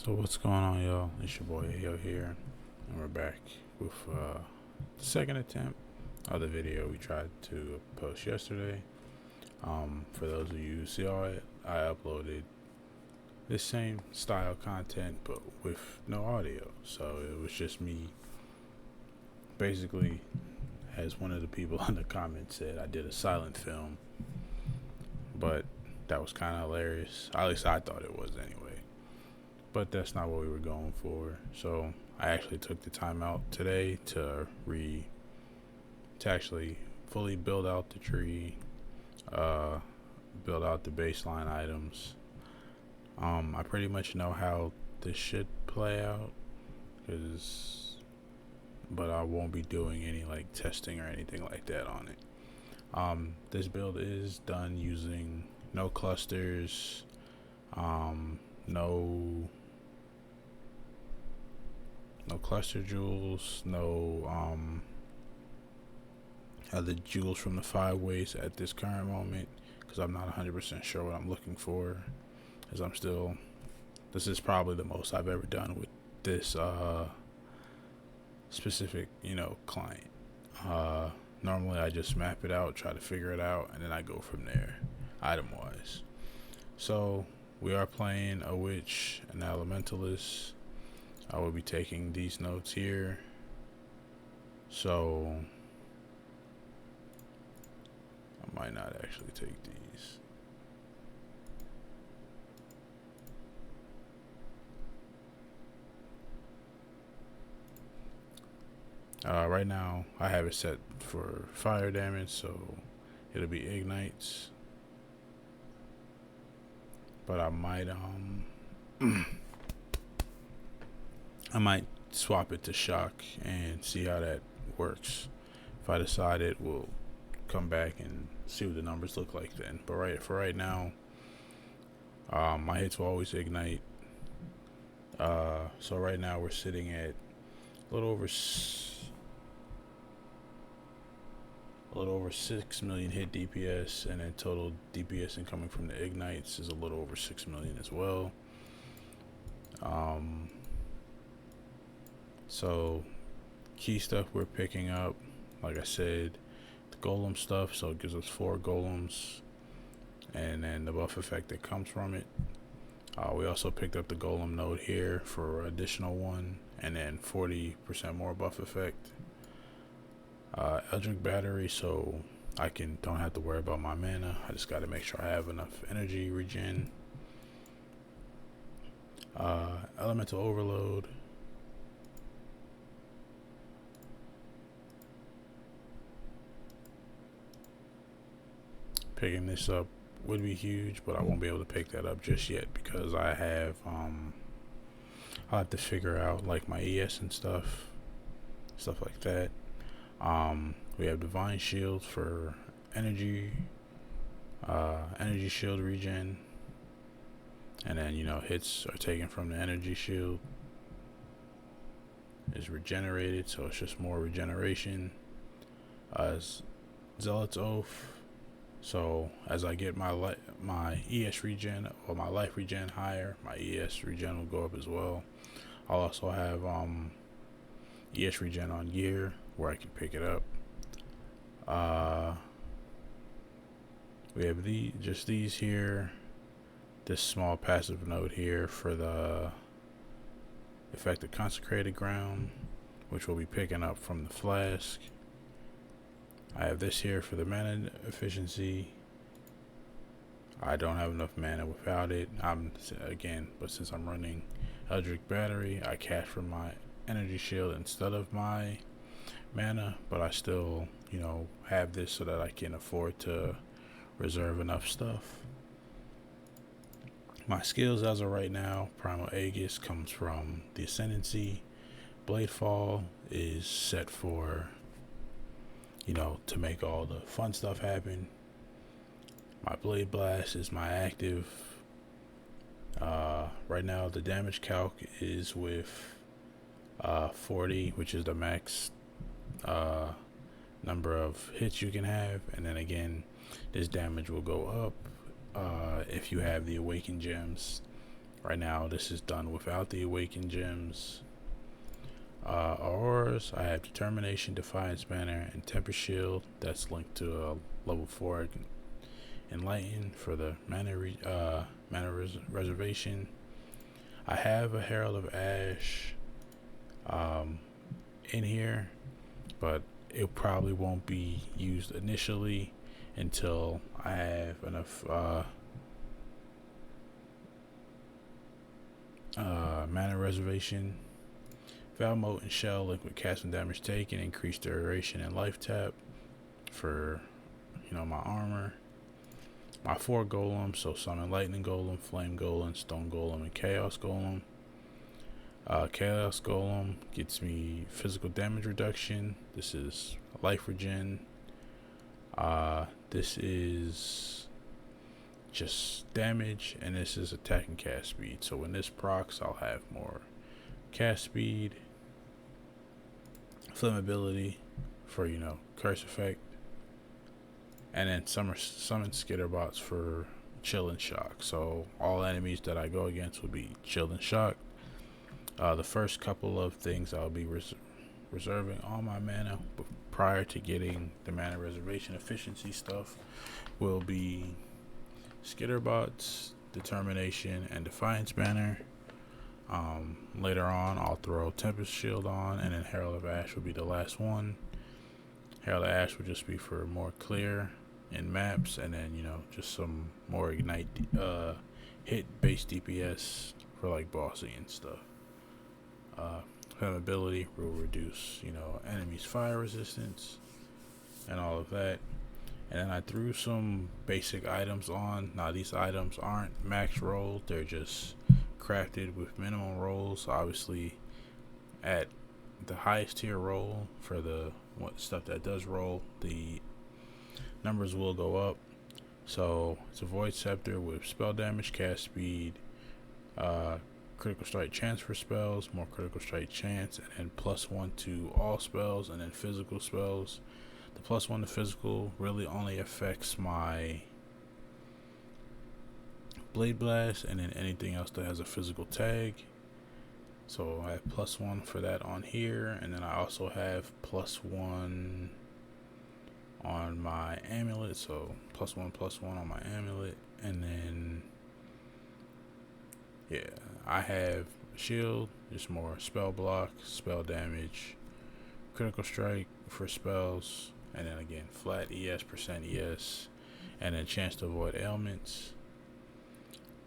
So what's going on, y'all? It's your boy Yo here, and we're back with the second attempt of the video we tried to post yesterday. For those of you who saw it, I uploaded this same style content but with no audio. So it was just me, basically, as one of the people in the comments said, I did a silent film, but that was kind of hilarious. At least I thought it was anyway. But that's not what we were going for. So I actually took the time out today to actually fully build out the tree, build out the baseline items. I pretty much know how this should play out, but I won't be doing any like testing or anything like that on it. This build is done using no clusters, no cluster jewels, no other jewels from the 5 ways at this current moment, because I'm not 100% sure what I'm looking for, as this is probably the most I've ever done with this specific client. Normally I just map it out, try to figure it out, and then I go from there item wise. So we are playing a witch, an elementalist. I will be taking these notes here. So I might not actually take these. Right now I have it set for fire damage, so it'll be ignites. But I might I might swap it to shock and see how that works. If I decide it, we'll come back and see what the numbers look like then. But for right now, my hits will always ignite. So right now we're sitting at a little over 6 million hit DPS, and then total DPS incoming from the ignites is a little over 6 million as well. So key stuff we're picking up, like I said, the golem stuff, so it gives us 4 golems, and then the buff effect that comes from it. We also picked up the golem node here for additional 1, and then 40% more buff effect. Eldritch battery, so I don't have to worry about my mana. I just got to make sure I have enough energy regen. Elemental overload. Picking this up would be huge, but I won't be able to pick that up just yet because I'll have to figure out like my ES and stuff like that. We have divine shield for energy shield regen, and then hits are taken from the energy shield is regenerated, so it's just more regeneration. Zealot's oath. So as I get my ES regen or my life regen higher, my ES regen will go up as well. I'll also have ES regen on gear where I can pick it up. We have these here. This small passive node here for the effect of consecrated ground, which we'll be picking up from the flask. I have this here for the mana efficiency. I don't have enough mana without it. But since I'm running Eldritch battery, I cast from my energy shield instead of my mana, but I still, have this so that I can afford to reserve enough stuff. My skills as of right now, Primal Aegis comes from the Ascendancy. Bladefall is set for to make all the fun stuff happen. My Blade Blast is my active. Right now the damage calc is with 40, which is the max number of hits you can have, and then again this damage will go up if you have the awakened gems Right now, this is done without the Awakened Gems. Auroras, I have Determination, Defiance Banner, and Temper Shield. That's linked to a level 4 Enlighten for the reservation. I have a Herald of Ash in here, but it probably won't be used initially until I have enough mana reservation. Valmote and Shell link with casting damage taken, increase duration and life tap for my armor. My 4 golems, so summon Lightning Golem, Flame Golem, Stone Golem, and Chaos Golem. Chaos Golem gets me physical damage reduction. This is life regen. This is just damage, and this is attack and cast speed. So when this procs, I'll have more cast speed, flammability for curse effect, and then summon Skitterbots for chill and shock. So all enemies that I go against will be chilled and shocked. The first couple of things I'll be reserving all my mana prior to getting the mana reservation efficiency stuff will be Skitterbots, Determination, and Defiance Banner. Later on, I'll throw Tempest Shield on, and then Herald of Ash will be the last one. Herald of Ash will just be for more clear in maps, and then just some more ignite hit based DPS for like bossy and stuff. Flammability will reduce enemies' fire resistance and all of that. And then I threw some basic items on. Now these items aren't max rolled, they're just crafted with minimum rolls. Obviously at the highest tier roll for the stuff that does roll, the numbers will go up. So it's a Void Scepter with spell damage, cast speed, critical strike chance for spells, more critical strike chance, and then +1 to all spells, and then physical spells. The +1 to physical really only affects my Blade Blast and then anything else that has a physical tag. So I have +1 for that on here, and then I also have +1 on my amulet. So +1/+1 on my amulet, and then I have shield, just more spell block, spell damage, critical strike for spells, and then again flat ES, percent ES, and then chance to avoid ailments.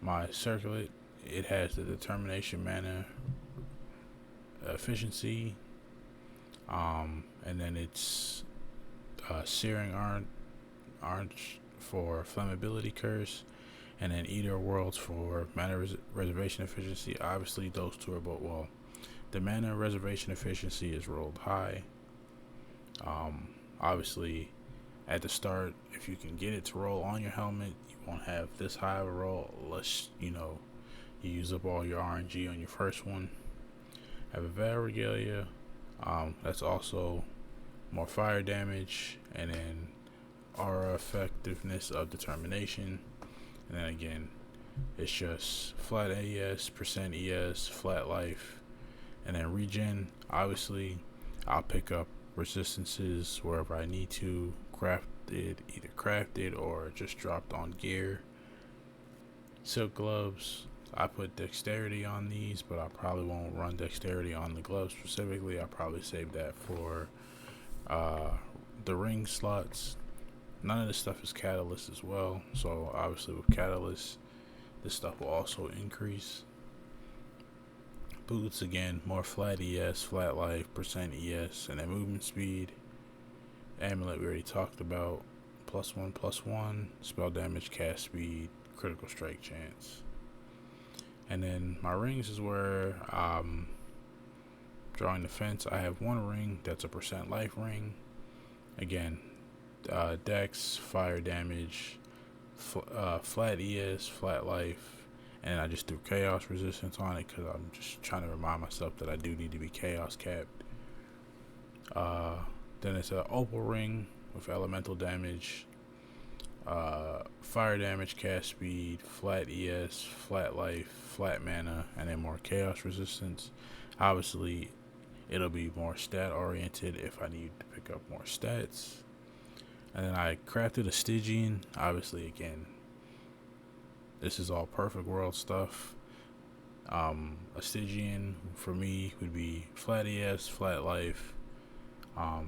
My circlet, it has the determination mana efficiency, and then it's searing orange for flammability curse, and then Eater Worlds for mana reservation efficiency. Obviously those two are both, well, the mana reservation efficiency is rolled high. Obviously at the start, if you can get it to roll on your helmet, you won't have this high of a roll unless you use up all your RNG on your first one. I have a Veil Regalia, that's also more fire damage, and then aura effectiveness of determination, and then again it's just flat AES, percent ES, flat life, and then regen. Obviously I'll pick up resistances wherever I need to, either crafted or just dropped on gear. Silk gloves, I put dexterity on these, but I probably won't run dexterity on the gloves specifically. I'll probably save that for the ring slots. None of this stuff is catalyst as well, so obviously with catalyst this stuff will also increase. Boots, again, more flat ES, flat life, percent ES, and then movement speed. Amulet we already talked about, +1/+1, spell damage, cast speed, critical strike chance. And then my rings is where drawing the fence. I have one ring that's a percent life ring. Again, dex, fire damage, flat ES, flat life, and I just threw chaos resistance on it because I'm just trying to remind myself that I do need to be chaos capped. Then it's an opal ring with elemental damage, Fire damage, cast speed, flat ES, flat life, flat mana, and then more chaos resistance. Obviously, it'll be more stat oriented if I need to pick up more stats. And then I crafted a Stygian. Obviously, again, this is all perfect world stuff. A Stygian for me would be flat ES, flat life,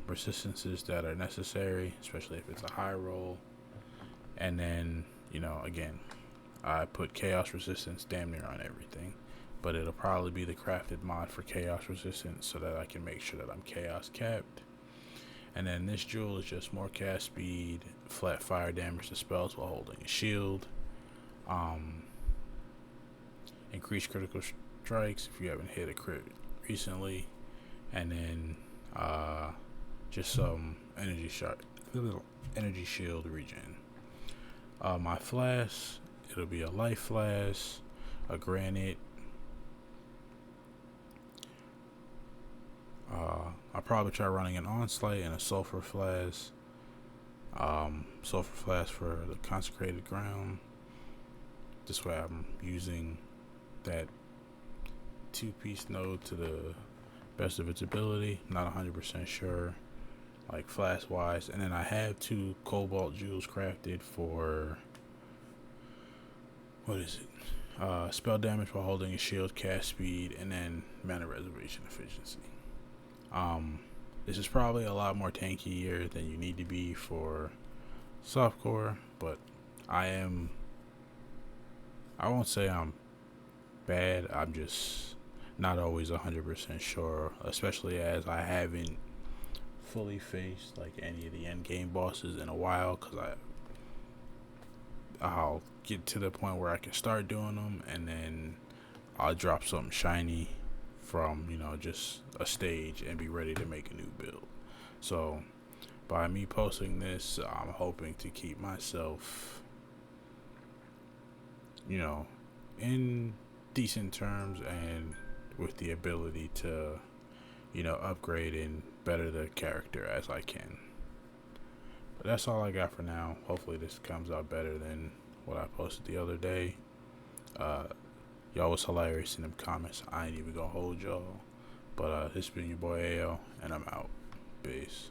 resistances that are necessary, especially if it's a high roll. And then, again, I put chaos resistance damn near on everything. But it'll probably be the crafted mod for chaos resistance so that I can make sure that I'm chaos capped. And then this jewel is just more cast speed, flat fire damage to spells while holding a shield. Increase critical strikes if you haven't hit a crit recently. And then just some energy shield regen. My flask, it'll be a life flask, a granite. I'll probably try running an onslaught and a sulfur flask. Sulfur flask for the consecrated ground. This way I'm using that 2-piece node to the best of its ability. Not 100% sure, like flask wise. And then I have 2 cobalt jewels crafted for, what is it? Spell damage while holding a shield, cast speed, and then mana reservation efficiency. This is probably a lot more tankier than you need to be for softcore, but I won't say I'm bad, I'm just not always 100% sure, especially as I haven't fully faced like any of the end game bosses in a while, because I'll get to the point where I can start doing them and then I'll drop something shiny from just a stage and be ready to make a new build. So by me posting this, I'm hoping to keep myself in decent terms and with the ability to upgrade and better the character as I can. But that's all I got for now. Hopefully this comes out better than what I posted the other day. Y'all was hilarious in them comments. I ain't even gonna hold y'all. But this been your boy AO, and I'm out. Peace.